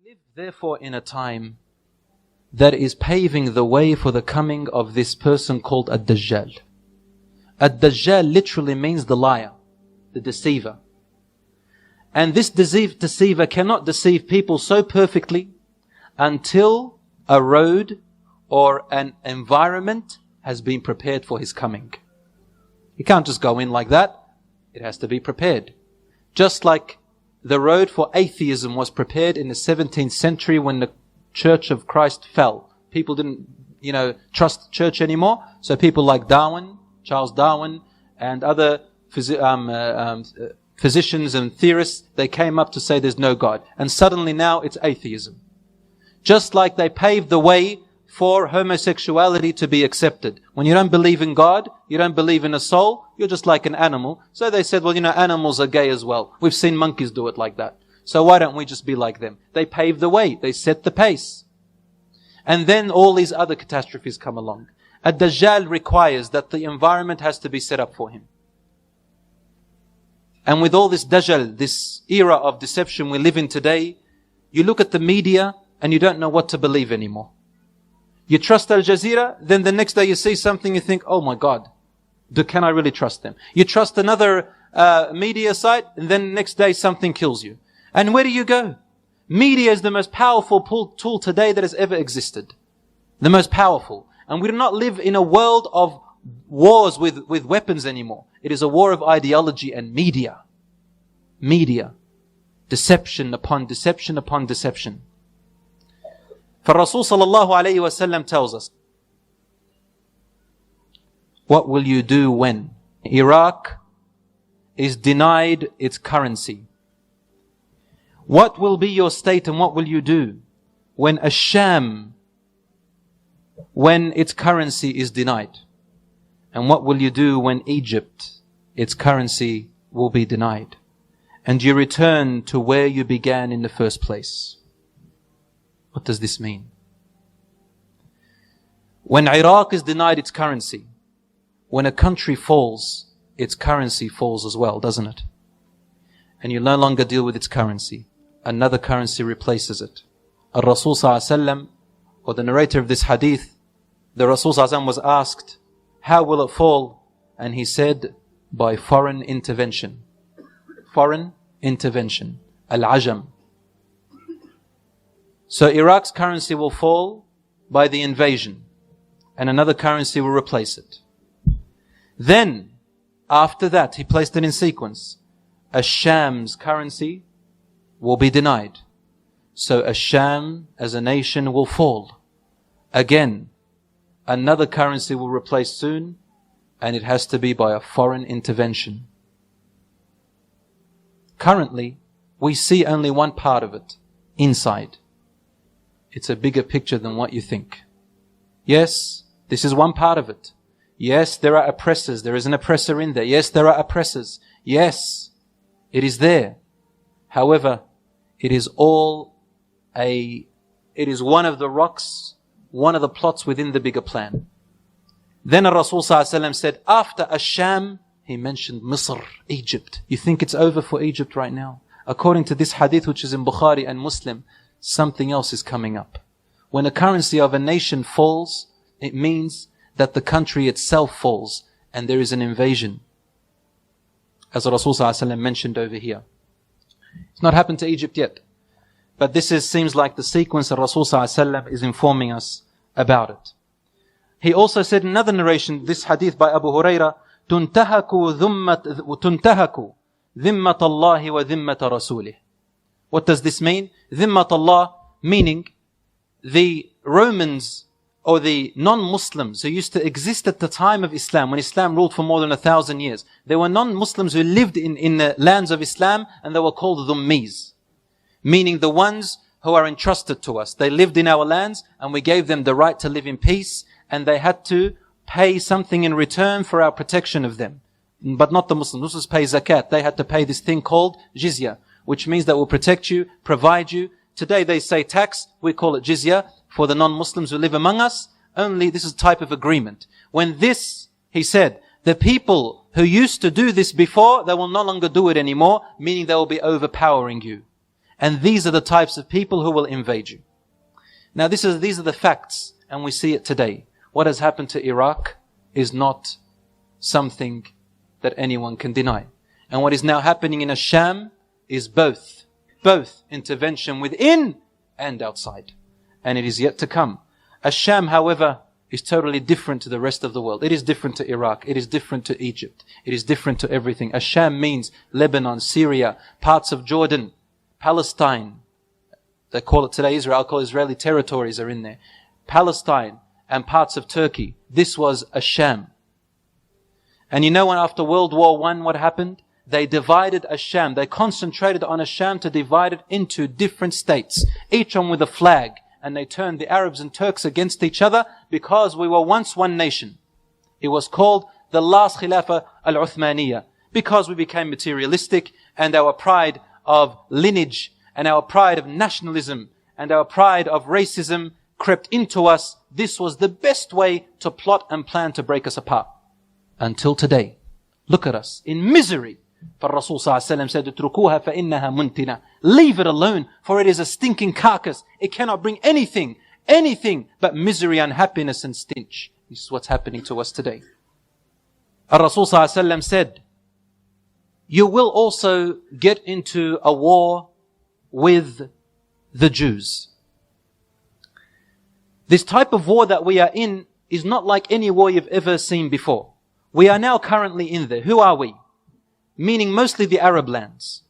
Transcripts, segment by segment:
live therefore in a time that is paving the way for the coming of this person called Dajjal. Dajjal literally means the liar, the deceiver. And this deceiver cannot deceive people so perfectly until a road or an environment has been prepared for his coming. He can't just go in like that. It has to be prepared. Just like the road for atheism was prepared in the 17th century when the Church of Christ fell. People didn't, trust the church anymore. So people like Darwin, Charles Darwin, and other physicians and theorists, they came up to say there's no God. And suddenly now it's atheism. Just like they paved the way for homosexuality to be accepted. When you don't believe in God, you don't believe in a soul, you're just like an animal. So they said, well, animals are gay as well. We've seen monkeys do it like that. So why don't we just be like them? They paved the way. They set the pace. And then all these other catastrophes come along. Dajjal requires that the environment has to be set up for him. And with all this Dajjal, this era of deception we live in today, you look at the media and you don't know what to believe anymore. You trust Al Jazeera, then the next day you see something, you think, oh my God, can I really trust them? You trust another media site, and then next day something kills you. And where do you go? Media is the most powerful tool today that has ever existed. The most powerful. And we do not live in a world of wars with weapons anymore. It is a war of ideology and media. Media. Deception upon deception upon deception. For Rasul sallallahu alayhi wa sallam tells us, what will you do when Iraq is denied its currency? What will be your state and what will you do when Sham, when its currency is denied? And what will you do when Egypt, its currency will be denied? And you return to where you began in the first place. What does this mean? When Iraq is denied its currency, when a country falls, its currency falls as well, doesn't it? And you no longer deal with its currency. Another currency replaces it. Rasul sallallahu alaihi wasallam, or the narrator of this hadith, the Rasul sallallahu alaihi wasallam was asked, how will it fall? And he said, by foreign intervention. Foreign intervention. Al-Ajam. So Iraq's currency will fall by the invasion, and another currency will replace it. Then, after that, he placed it in sequence. Sham's currency will be denied. So Sham as a nation will fall. Again, another currency will replace soon, and it has to be by a foreign intervention. Currently, we see only one part of it, inside. It's a bigger picture than what you think. Yes, this is one part of it. Yes, there are oppressors. There is an oppressor in there. Yes, there are oppressors. Yes, it is there. However, it is one of the rocks, one of the plots within the bigger plan. Then Rasul sallallahu alaihi wasallam said, after Sham, he mentioned Misr, Egypt. You think it's over for Egypt right now? According to this hadith, which is in Bukhari and Muslim, something else is coming up. When a currency of a nation falls, it means that the country itself falls and there is an invasion. As Rasul sallallahu alaihi wasallam mentioned over here. It's not happened to Egypt yet. But this seems like the sequence that Rasul sallallahu alaihi wasallam is informing us about it. He also said in another narration, this hadith by Abu Huraira, تُنْتَهَكُ ذِمَّةَ اللَّهِ وَذِمَّةَ رَسُولِهِ. What does this mean? ذِمَّةَ Allah, meaning the Romans or the non-Muslims who used to exist at the time of Islam, when Islam ruled for more than 1,000 years. There were non-Muslims who lived in the lands of Islam, and they were called Dhummis, meaning the ones who are entrusted to us. They lived in our lands and we gave them the right to live in peace, and they had to pay something in return for our protection of them. But not the Muslims. Muslims pay zakat. They had to pay this thing called jizya, which means that will protect you, provide you. Today they say tax, we call it jizya for the non-Muslims who live among us. Only this is a type of agreement. When this, he said, the people who used to do this before, they will no longer do it anymore, meaning they will be overpowering you. And these are the types of people who will invade you. Now these are the facts, and we see it today. What has happened to Iraq is not something that anyone can deny. And what is now happening in Sham is both intervention within and outside. And it is yet to come. Sham, however, is totally different to the rest of the world. It is different to Iraq. It is different to Egypt. It is different to everything. Sham means Lebanon, Syria, parts of Jordan, Palestine. They call it today Israel. I'll call Israeli territories are in there. Palestine and parts of Turkey. This was Sham. And you know when after World War I, what happened? They divided Sham. They concentrated on Sham to divide it into different states, each one with a flag. And they turned the Arabs and Turks against each other because we were once one nation. It was called the last Khilafah al-Uthmaniyah because we became materialistic and our pride of lineage and our pride of nationalism and our pride of racism crept into us. This was the best way to plot and plan to break us apart. Until today. Look at us in misery. For Rasul said, "Utrukuha fa innaha muntina." Leave it alone, for it is a stinking carcass. It cannot bring anything but misery, unhappiness and stench. This is what's happening to us today. Rasul said, you will also get into a war with the Jews. This type of war that we are in is not like any war you've ever seen before. We are now currently in there. Who are we? Meaning mostly the Arab lands.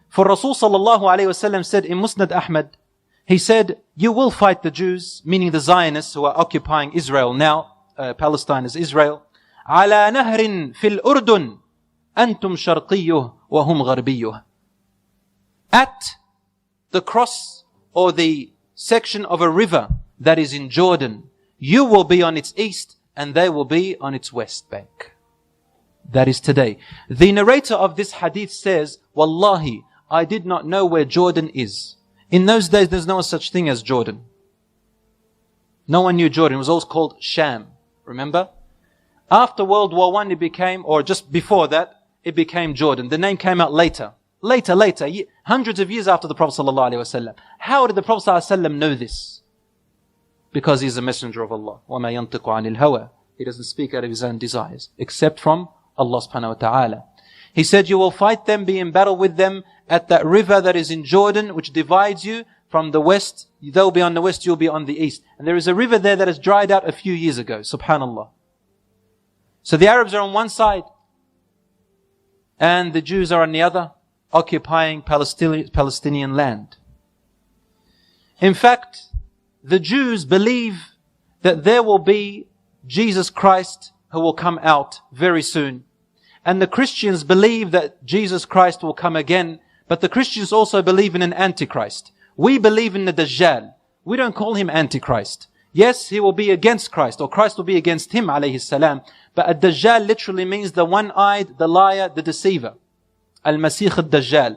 For Rasul sallallahu alayhi wasallam said in Musnad Ahmad, he said, you will fight the Jews, meaning the Zionists who are occupying Israel now. Palestine is Israel. على نهر في الأردن أنتم شرقيه وهم غربيه. At the cross or the section of a river that is in Jordan, you will be on its east and they will be on its west bank. That is today. The narrator of this hadith says, Wallahi, I did not know where Jordan is. In those days, there's no such thing as Jordan. No one knew Jordan. It was always called Sham. Remember? After World War I, it became, or just before that, it became Jordan. The name came out later. Later, hundreds of years after the Prophet ﷺ. How did the Prophet ﷺ know this? Because he's a messenger of Allah. وَمَا يَنْطِقُ عَنِ الْهَوَى. He doesn't speak out of his own desires, except from Allah subhanahu wa ta'ala. He said, you will fight them, be in battle with them at that river that is in Jordan, which divides you from the west. They'll be on the west, you'll be on the east. And there is a river there that has dried out a few years ago. Subhanallah. So the Arabs are on one side, and the Jews are on the other, occupying Palestinian land. In fact, the Jews believe that there will be Jesus Christ who will come out very soon. And the Christians believe that Jesus Christ will come again. But the Christians also believe in an Antichrist. We believe in the Dajjal. We don't call him Antichrist. Yes, he will be against Christ, or Christ will be against him, alayhi salam. But a Dajjal literally means the one-eyed, the liar, the deceiver. Al-Masih al-Dajjal.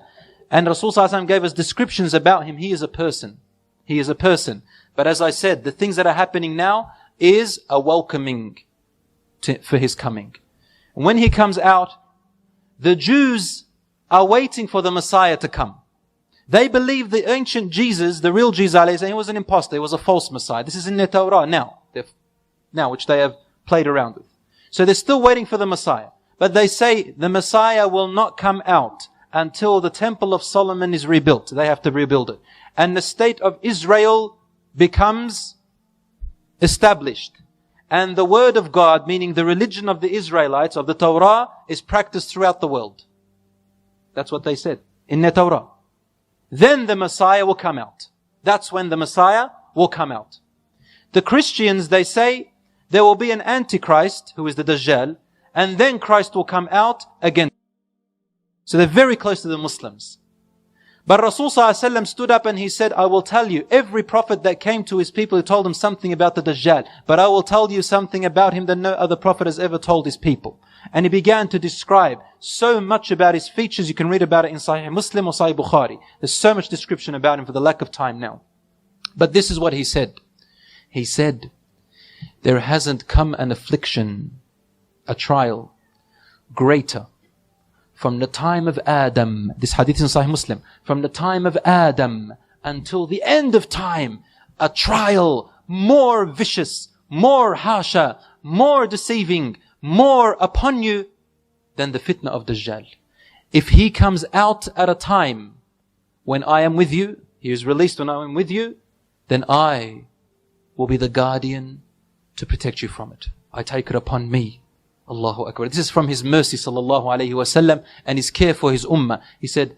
And Rasul sallallahu alaihi wasallam gave us descriptions about him. He is a person. He is a person. But as I said, the things that are happening now is a welcoming for his coming. When he comes out, the Jews are waiting for the Messiah to come. They believe the ancient Jesus, the real Jesus, he was an impostor, he was a false Messiah. This is in the Torah now, which they have played around with. So they're still waiting for the Messiah. But they say the Messiah will not come out until the Temple of Solomon is rebuilt. They have to rebuild it. And the state of Israel becomes established. And the word of God, meaning the religion of the Israelites, of the Torah, is practiced throughout the world. That's what they said in the Torah. Then the Messiah will come out. That's when the Messiah will come out. The Christians, they say, there will be an Antichrist, who is the Dajjal, and then Christ will come out again. So they're very close to the Muslims. But Rasul ﷺ stood up and he said, I will tell you, every prophet that came to his people, he told them something about the Dajjal. But I will tell you something about him that no other prophet has ever told his people. And he began to describe so much about his features. You can read about it in Sahih Muslim or Sahih Bukhari. There's so much description about him for the lack of time now. But this is what he said. He said, there hasn't come an affliction, a trial, greater from the time of Adam, this hadith is in Sahih Muslim, from the time of Adam until the end of time, a trial more vicious, more harsher, more deceiving, more upon you than the fitna of Dajjal. If he comes out at a time when I am with you, he is released when I am with you, then I will be the guardian to protect you from it. I take it upon me. Allahu Akbar. This is from his mercy sallallahu alayhi wa sallam and his care for his ummah. He said,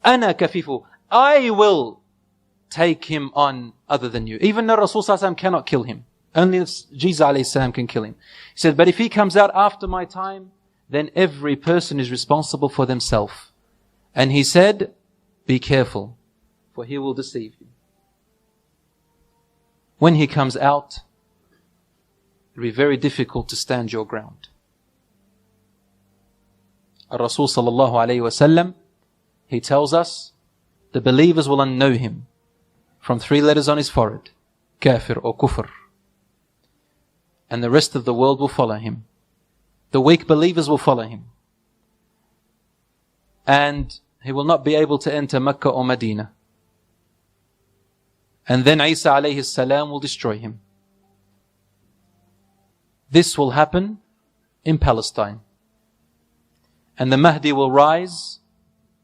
Ana kafifu, I will take him on other than you. Even the Rasul sallallahu alayhi wa sallam cannot kill him. Only Jesus alayhi salam can kill him. He said, but if he comes out after my time, then every person is responsible for themselves. And he said, be careful, for he will deceive you. When he comes out, it will be very difficult to stand your ground. Rasul sallallahu alayhi wa sallam, he tells us, the believers will know him from 3 letters on his forehead, kafir or kufr. And the rest of the world will follow him. The weak believers will follow him. And he will not be able to enter Mecca or Medina. And then Isa alayhi salam will destroy him. This will happen in Palestine. And the Mahdi will rise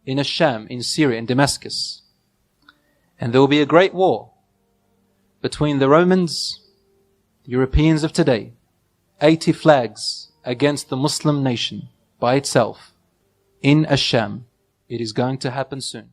in Sham, in Syria, in Damascus. And there will be a great war between the Romans, the Europeans of today, 80 flags against the Muslim nation by itself in Sham. It is going to happen soon.